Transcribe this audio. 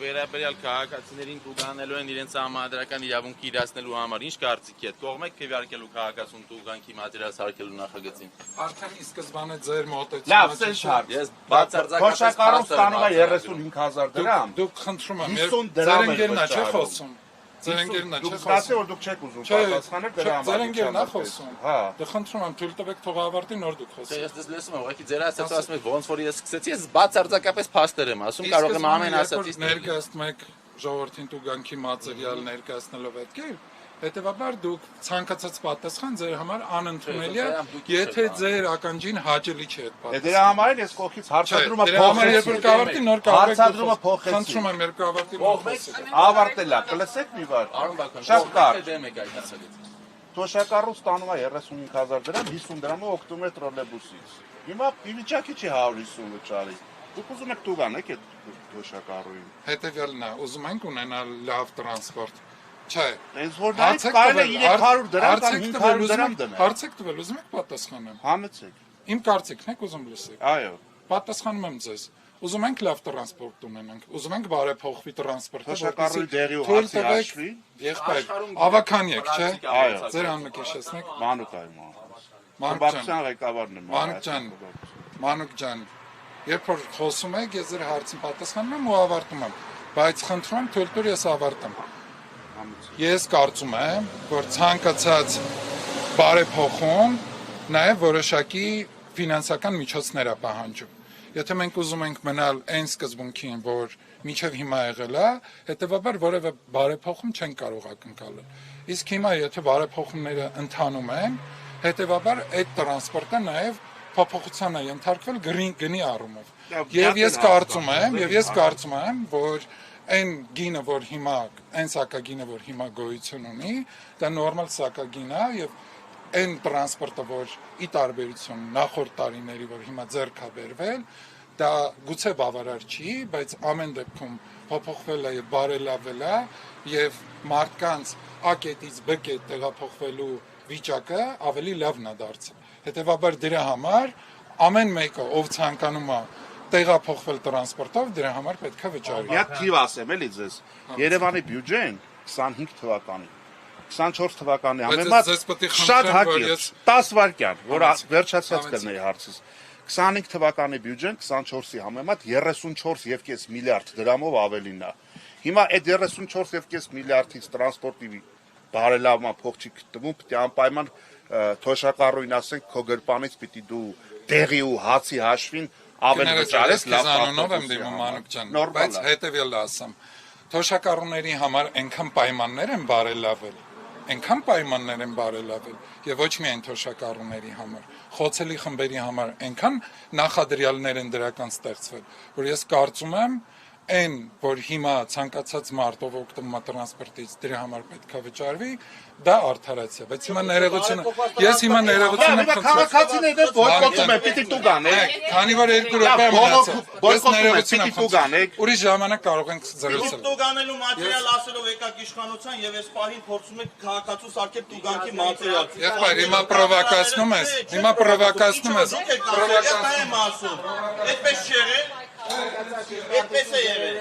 վերաբերյալ քաղաքացիներին տուգանելու են իրենց համադրական իրավունքի իրացնելու համար ինչ կարծիքի եք կողմ եք քվեարկելու քաղաքացուն տուգանքի մատերիալ սարքելու նախագծին Արդեն ի սկզբանե ձեր մոտեցումը Լավ, սենց հարց։ Ես բացարձակապես Թոշակառուն ստանում է 35,000 դրամ։ Դուք խնդրում եմ 50 ձեր դրամ ընկերն է չէ վճարում։ խոսում Ձեր ընկերն է չէ Դուք խոսում ասացի որ դուք չեք ուզում պատասխանել դրա համար։ Ձեր ընկերն է խոսում Հա։ Դե խնդրում եմ թույլ տվեք թող ավարտի նոր դուք խոսեք Ես դες լսում եմ ուղղակի ձեր ասածը ասում եք ոնց որ ես սկսեցի ես բացարձակապես փաստեր եմ ասում կարող եմ ամեն ասածից ներկայացնում եք ժողովրդին տուգանքի մատերիալ ներկայացնելով այդ Հետևաբար դուք ցանկացած պատասխան ձեր համար անընդունելի է, եթե ձեր ականջին հաճելի չէ այդ պատասխանը։ Դրա համար ես կողքից հարցադրումը Դրա համար երբ որ կավարտի նոր կավարտի հարցադրումը փոխեցի։ Խնդրում եմ երբ կավարտի նոր ավարտելա, կլսեք մի բար։ Արոն Բաքյան, Շատ կարճ։ դեմ եք այդ ասածից։ Թոշակառուն ստանում է 35,000 դրամ, 50 դրամը օգտվում է տրոլեյբուսից։ Հիմա ի վիճակի չի 150 վճարի։ Դուք ուզում եք տուգանեք այդ թոշակառուին։ Հետևյալն է, ուզում ենք ունենալ լավ տրանսպորտ։ Չէ։ Հենց որ դա կարելի է 300 դրամ կամ 500 դրամ դնել։ Հարցեք տվել, ուզում եք պատասխանեմ։ Համեցեք։ Իմ կարծիքն եք ուզում լսեք։ Այո։ Պատասխանում եմ ձեզ։ Ուզում ենք լավ տրանսպորտ ունենանք, ուզում ենք բարեփոխվի տրանսպորտը, Թոշակառուի դերի ու հացի հաշվի։ Եղբայր, ավական եք, չէ։ Այո։ Ձեր անունը կհիշեցնեք։ Մանուկ այ Մանուկ Բաքսյան ղեկավարն եմ։ Մանուկ ջան, երբ որ խոսում եք, ես ձեր հարցին պատասխանում եմ ու ավարտում եմ, բայց խնդրում եմ թույլ տուր ես ավարտեմ։ Ես կարծում եմ, որ ցանկացած բարեփոխում նաև որոշակի ֆինանսական միջոցներ է պահանջում։ Եթե մենք ուզում ենք մնալ այն սկզբունքին, որ մինչև հիմա եղել է, հետևաբար որևէ բարեփոխում չեն կարող ակնկալել։ Իսկ հիմա եթե բարեփոխումները ընթանում են, հետևաբար այդ տրանսպորտը նաև փոփոխության է ենթարկվել գնի առումով։ Եվ ես կարծում եմ, որ այն գինը, որ հիմա, այն սակագինը, որ հիմա գոյություն ունի, դա նորմալ սակագին է եւ այն տրանսպորտը, որ ի տարբերություն նախորդ տարիների, որ հիմա ձեռք է բերվել, դա գուցե բավարար չի, բայց ամեն դեպքում փոփոխվել է եւ բարելավել է եւ մարդկանց A կետից B կետ տեղափոխվելու վիճակը ավելի լավն է դարձել։ Հետևաբար դրա համար ամեն մեկը, ով ցանկանում է տեղափոխվել տրանսպորտով, դրա համար պետք է վճարի։ Մի հատ թիվ ասեմ էլի ձեզ։ Երևանի բյուջեն 25 թվականի 24 թվականի համեմատ շատ հակիրճ 10 վայրկյան, որ վերջացած կլինի հարցս 25 թվականի բյուջեն 24-ի համեմատ 34.5 միլիարդ դրամով ավելին է։ Հիմա այդ 34.5 միլիարդից տրանսպորտի բարելավման փող չի գտնում, պետք է անպայման թոշակառուին ասենք քո գրպանից պիտի դու տեղի ու հացի հաշվին ավելի վճարես լավ կազանոնով եմ դիմում Մանուկ ջան, բայց հետևյալը ասեմ։ Թոշակառուների համար այնքան պայմաններ են բարելավել, եւ ոչ միայն թոշակառուների համար, խոցելի խմբերի համար այնքան նախադրյալներ են դրական ստեղծվել, որ ես կարծում եմ այն, որ հիմա ցանկացած մարդով օգտվում է տրանսպորտից, դրա համար պետք է վճարվի, դա արդարացիա, բայց հիմա ներողությունը, ես հիմա ներողություն եմ խնդրում։ Քաղաքացիները բոյկոտում են, պիտի տուգանեք։ Քանի որ 2 րոպե մնացել, ես ներողություն եմ տուգանեք։ Ուրիշ ժամանակ կարող ենք զրուցել։ Տուգանելու մատերիալ ասելով եկակ իշխանության եւ այս պահին փորձում եք քաղաքացու սարքել տուգանքի մատերիալ։ Եղբայր, հիմա պրովոկացնում ես, Պրովոկացնում եմ ասում։ Այդպես չի եղել։ Այդպես է եղել։